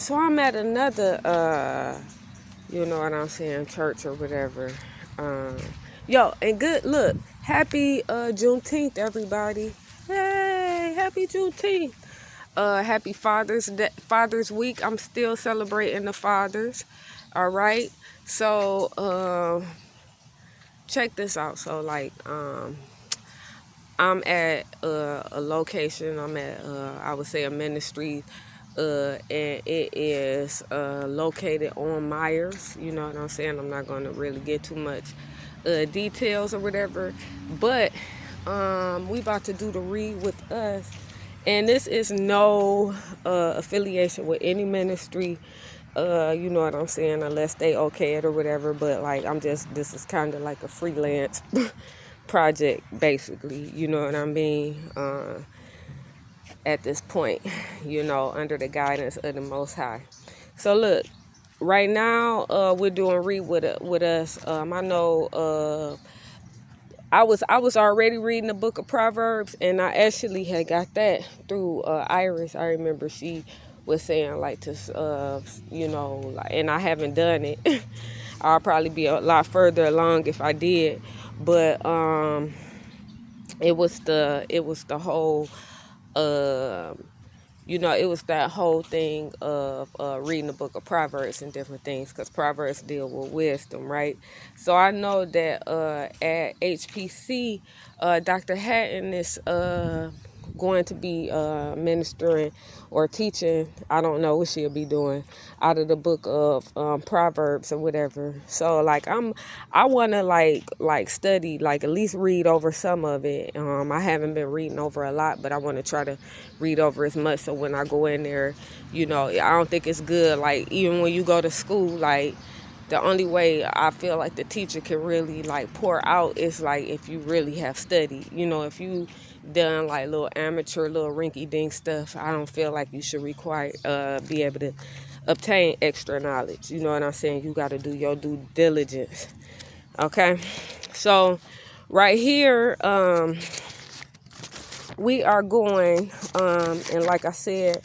So I'm at another, you know what I'm saying, church or whatever. Um, Yo, and good look. Happy Juneteenth, everybody. Hey, happy Juneteenth. Happy Father's Week. I'm still celebrating the fathers. All right. So check this out. So I'm at a location. I'm at I would say a ministry, and it is located on Myers. You know what I'm saying? I'm not going to really get too much details or whatever, but we about to do the read with us, and this is no affiliation with any ministry. You know what I'm saying? Unless they okay it or whatever. But like, this is kind of like a freelance project, basically. You know what I mean? At this point, you know, under the guidance of the Most High. So look, right now, we're doing read with us. I know. I was already reading the book of Proverbs, and I actually had got that through Iris. I remember she was saying like to, you know, like, and I haven't done it. I'll probably be a lot further along if I did, but it was the whole, you know, it was that whole thing of reading the book of Proverbs and different things, because Proverbs deal with wisdom, right? So I know that at HPC, Dr. Hatton is going to be ministering or teaching. I don't know what she'll be doing out of the book of Proverbs or whatever. So like I want to like study, like at least read over some of it. I haven't been reading over a lot, but I want to try to read over as much, so when I go in there, you know, I don't think it's good, like even when you go to school, like the only way I feel like the teacher can really like pour out is like if you really have studied. You know, if you done like little amateur, little rinky dink stuff, I don't feel like you should be able to obtain extra knowledge. You know what I'm saying? You got to do your due diligence. Okay, so right here, we are going, and like I said,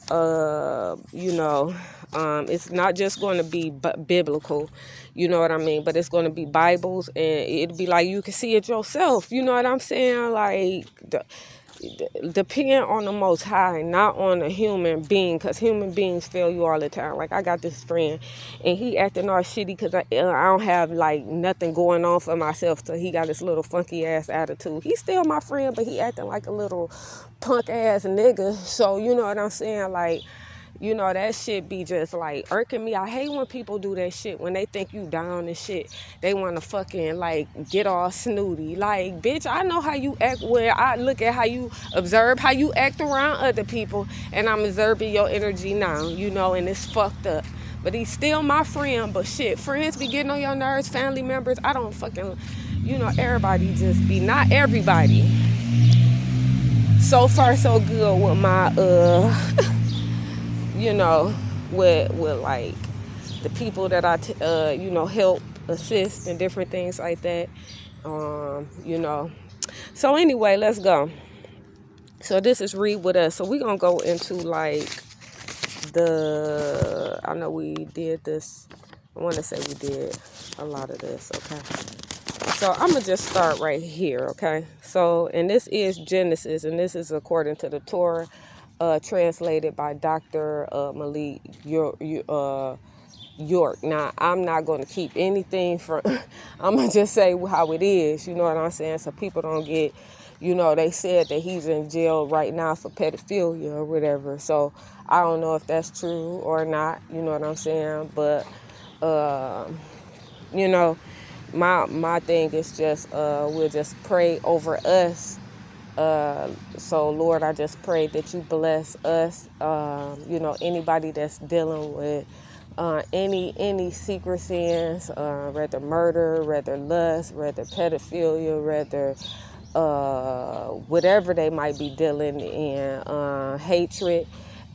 you know, it's not just going to be biblical, you know what I mean, but it's going to be Bibles, and it'll be like you can see it yourself, you know what I'm saying, like depend on the Most High, not on a human being, because human beings fail you all the time. Like I got this friend, and he acting all shitty because I don't have like nothing going on for myself, so he got this little funky ass attitude. He's still my friend, but he acting like a little punk ass nigga. So you know what I'm saying, like, you know, that shit be just like irking me. I hate when people do that shit, when they think you down and shit. They want to fucking like get all snooty. Like, bitch, I know how you act when I look at how you observe how you act around other people, and I'm observing your energy now, you know, and it's fucked up. But he's still my friend. But shit, friends be getting on your nerves, family members. I don't fucking, you know, everybody just be, not everybody. So far so good with my you know, with like the people that I you know, help assist and different things like that, you know. So anyway, let's go. So this is read with us. So we're gonna go into like I know we did this, I want to say we did a lot of this. Okay, so I'm gonna just start right here. Okay, so, and this is Genesis, and this is according to the Torah, translated by Dr. Malik York. Now, I'm not going to keep anything from, I'm going to just say how it is, you know what I'm saying? So people don't get, you know, they said that he's in jail right now for pedophilia or whatever. So I don't know if that's true or not, you know what I'm saying? But, you know, my thing is just, we'll just pray over us. So Lord, I just pray that you bless us, you know, anybody that's dealing with any secret sins, rather murder, rather lust, rather pedophilia, rather whatever they might be dealing in, hatred,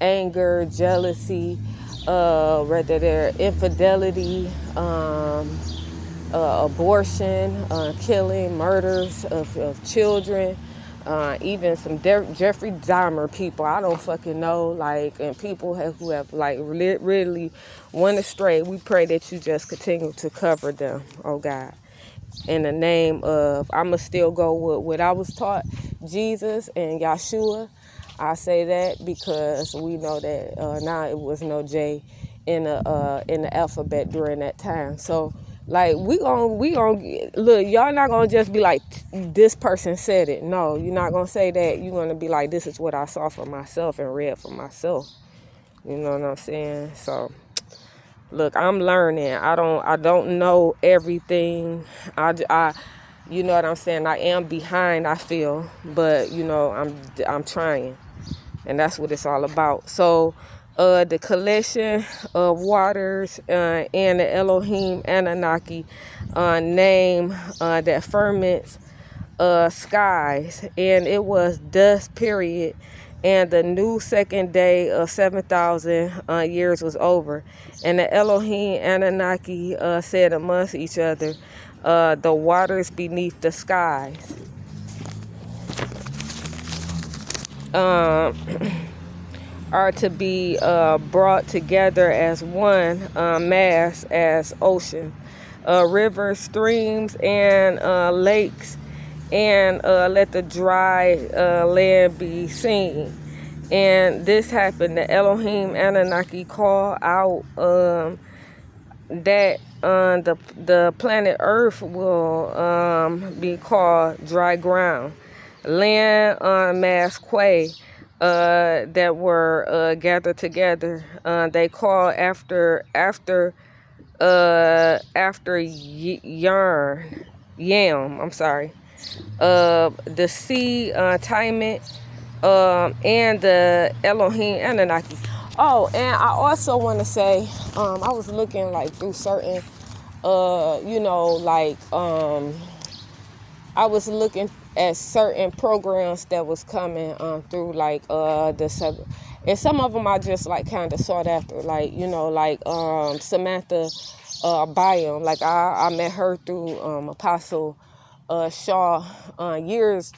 anger, jealousy, rather their infidelity, abortion, killing, murders of children, even some Jeffrey Dahmer people, I don't fucking know, like, and people who have like really went astray. We pray that you just continue to cover them, oh God. In the name of, I'ma still go with what I was taught, Jesus and Yahshua. I say that because we know that now it was no J in the alphabet during that time. So like we gon' look, y'all not gonna just be like, this person said it. No, you're not gonna say that. You're gonna be like, this is what I saw for myself and read for myself. You know what I'm saying? So look, I'm learning. I don't know everything. I you know what I'm saying? I am behind, I feel, but you know, I'm trying. And that's what it's all about. So the collection of waters and the Elohim Anunnaki name that ferments skies, and it was dust, period. And the new second day of 7,000 years was over. And the Elohim Anunnaki said amongst each other, the waters beneath the skies are to be brought together as one mass, as ocean, rivers, streams, and lakes, and let the dry land be seen. And this happened. The Elohim Anunnaki called out that the planet Earth will be called dry ground, land on mass quay that were gathered together. They call after Yam. I'm sorry. The sea Tymant, and the Elohim Anunnaki. Oh, and I also want to say, I was looking like through certain, you know, like I was looking at certain programs that was coming through, like and some of them I just like kind of sought after, like, you know, like Samantha Byam. Like I met her through Apostle Shaw years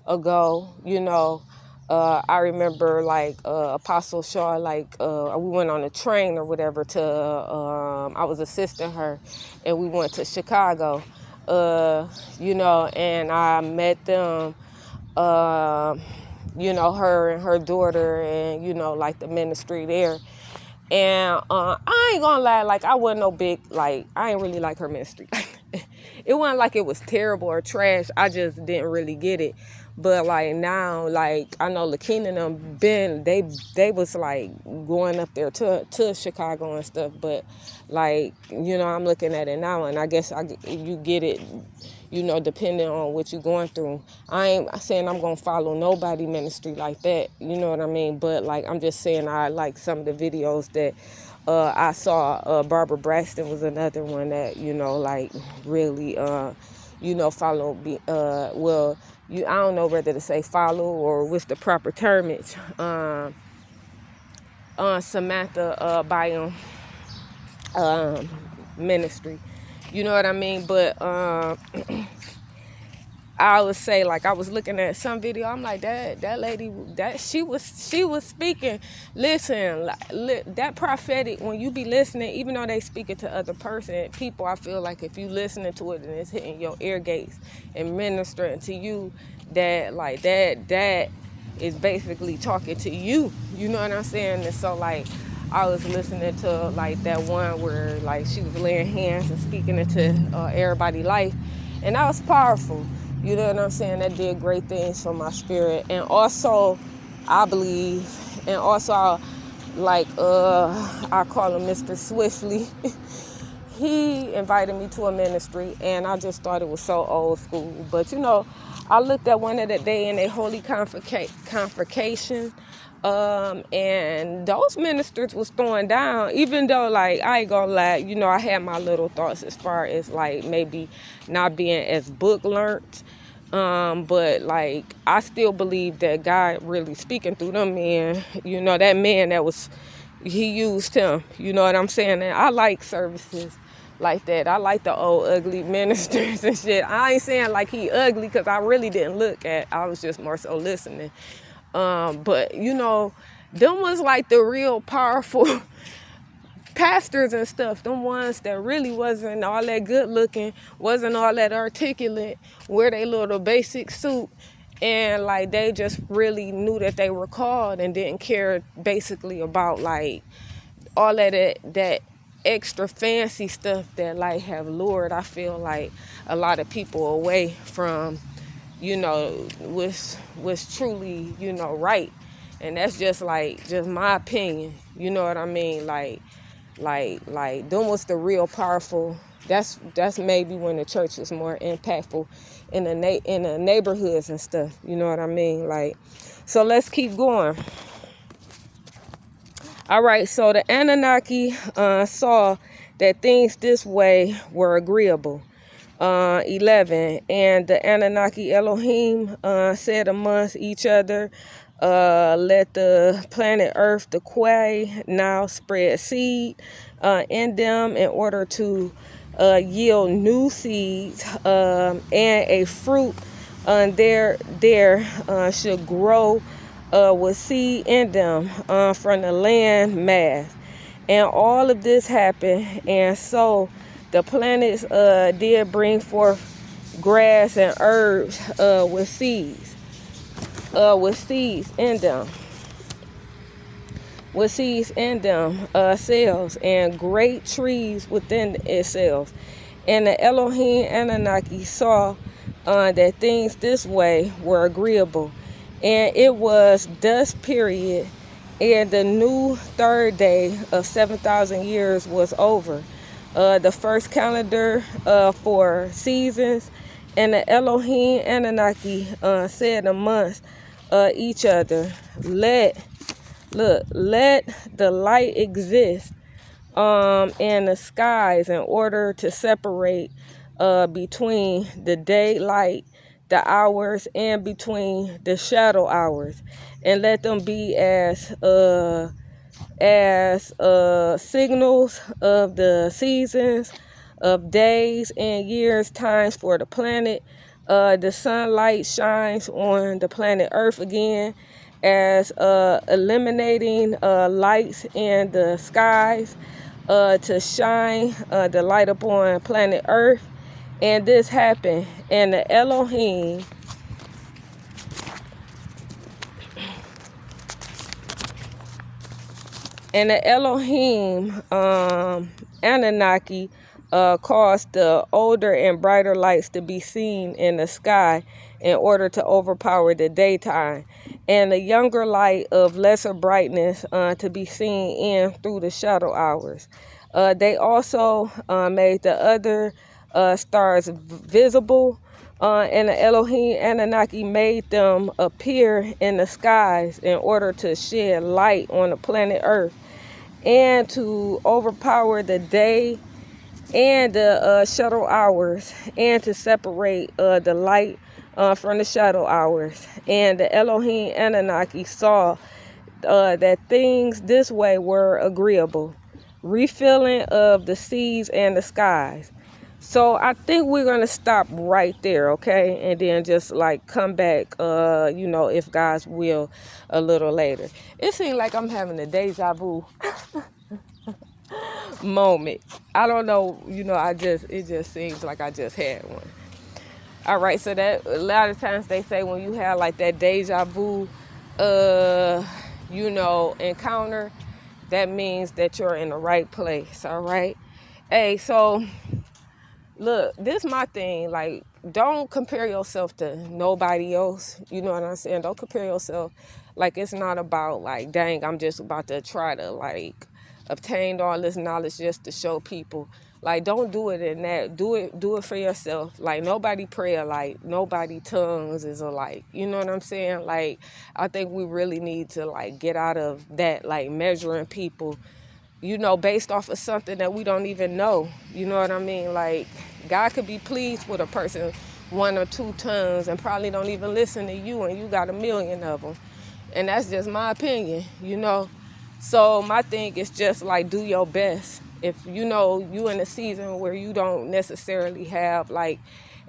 ago, you know. I remember like Apostle Shaw, like we went on a train or whatever to, I was assisting her, and we went to Chicago, you know, and I met them, you know, her and her daughter, and, you know, like the ministry there. And I ain't gonna lie, like I wasn't no big, like I ain't really like her ministry. It wasn't like it was terrible or trash. I just didn't really get it. But like now, like I know Lakina and them been, they was like going up there to Chicago and stuff. But like, you know, I'm looking at it now, and I guess you get it, you know, depending on what you're going through. I ain't saying I'm gonna follow nobody ministry like that, you know what I mean? But like I'm just saying I like some of the videos that I saw. Barbara Braxton was another one that, you know, like really you know, follow me. Well, I don't know whether to say follow or what's the proper termage. Samantha Byam ministry, you know what I mean? But I would say, like, I was looking at some video, I'm like, that lady, that she was speaking. Listen, that prophetic, when you be listening, even though they speaking to other people, I feel like if you listening to it and it's hitting your ear gates and ministering to you, that like that is basically talking to you. You know what I'm saying? And so like I was listening to like that one where like she was laying hands and speaking into everybody's life, and that was powerful. You know what I'm saying? That did great things for my spirit. And also, I believe, and also, I call him Mr. Swiftly. He invited me to a ministry, and I just thought it was so old school. But, you know, I looked at one of the day in a holy convocation, and those ministers was throwing down, even though, like, I ain't gonna lie, you know, I had my little thoughts as far as, like, maybe not being as book learned, but, like, I still believe that God really speaking through them men. You know, that man that was, he used him, you know what I'm saying? And I like services like that. I like the old ugly ministers and shit. I ain't saying like he ugly, because I really didn't look at. I was just more so listening. But you know, them was like the real powerful pastors and stuff. Them ones that really wasn't all that good looking, wasn't all that articulate, wear they little basic suit, and like they just really knew that they were called and didn't care basically about like all of that extra fancy stuff that like have lured, I feel like, a lot of people away from, you know, what's truly, you know, right. And that's just my opinion, you know what I mean? Like them was the real powerful. That's maybe when the church was more impactful in the neighborhoods and stuff, you know what I mean? Like, so let's keep going. All right, so the Anunnaki saw that things this way were agreeable. 11, and the Anunnaki Elohim said amongst each other, let the planet Earth, the Quay, now spread seed in them in order to yield new seeds, and a fruit there should grow with seed in them from the land mass. And all of this happened, and so the planets did bring forth grass and herbs with seeds in them. With seeds in them, cells, and great trees within itself. And the Elohim Anunnaki saw that things this way were agreeable. And it was dust period, and the new third day of 7,000 years was over. The first calendar for seasons, and the Elohim Anunnaki said amongst each other, let the light exist in the skies in order to separate between the daylight, the hours, and between the shadow hours, and let them be as signals of the seasons, of days and years, times for the planet. The sunlight shines on the planet Earth again, as eliminating lights in the skies to shine the light upon planet Earth. And this happened, and the Elohim Anunnaki caused the older and brighter lights to be seen in the sky in order to overpower the daytime, and the younger light of lesser brightness to be seen in through the shadow hours. They also made the other stars visible, and the Elohim Anunnaki made them appear in the skies in order to shed light on the planet Earth and to overpower the day and the shadow hours, and to separate the light from the shadow hours. And the Elohim Anunnaki saw that things this way were agreeable, refilling of the seas and the skies. So I think we're going to stop right there, okay? And then just like come back, you know, if God's will, a little later. It seems like I'm having a deja vu moment. I don't know, you know, it just seems like I just had one. All right, so that a lot of times they say when you have like that deja vu, you know, encounter, that means that you're in the right place, all right? Hey, so look, this is my thing. Like, don't compare yourself to nobody else. You know what I'm saying? Don't compare yourself. Like, it's not about like, dang, I'm just about to try to like obtain all this knowledge just to show people. Like, don't do it in that. Do it for yourself. Like, nobody pray alike. Nobody tongues is alike. You know what I'm saying? Like, I think we really need to like get out of that, like measuring people, you know, based off of something that we don't even know. You know what I mean? Like, God could be pleased with a person 1 or 2 tongues and probably don't even listen to you, and you got 1 million of them. And that's just my opinion, you know. So my thing is just like, do your best. if you know you in a season where you don't necessarily have like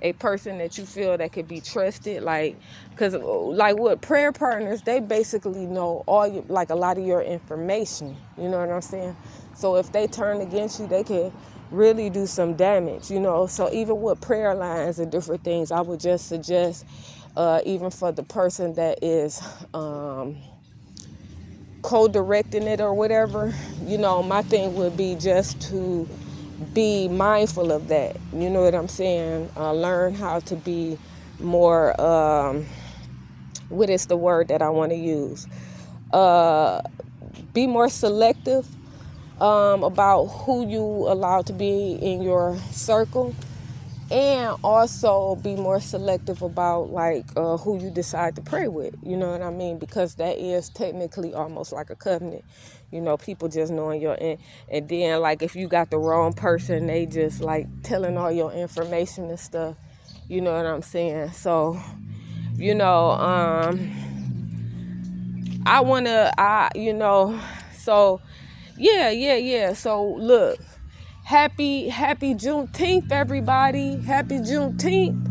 a person that you feel that could be trusted, like, because like with prayer partners, they basically know all you, like a lot of your information, you know what I'm saying? So if they turn against you, they could really do some damage, you know. So even with prayer lines and different things, I would just suggest, even for the person that is co-directing it or whatever, you know, my thing would be just to be mindful of that. You know what I'm saying? Learn how to be more, what is the word that I want to use? Be more selective about who you allow to be in your circle, and also be more selective about like who you decide to pray with, you know what I mean? Because that is technically almost like a covenant, you know, people just knowing your and then like if you got the wrong person, they just like telling all your information and stuff, you know what I'm saying? So, you know, so yeah. So look, happy Juneteenth, everybody. Happy Juneteenth.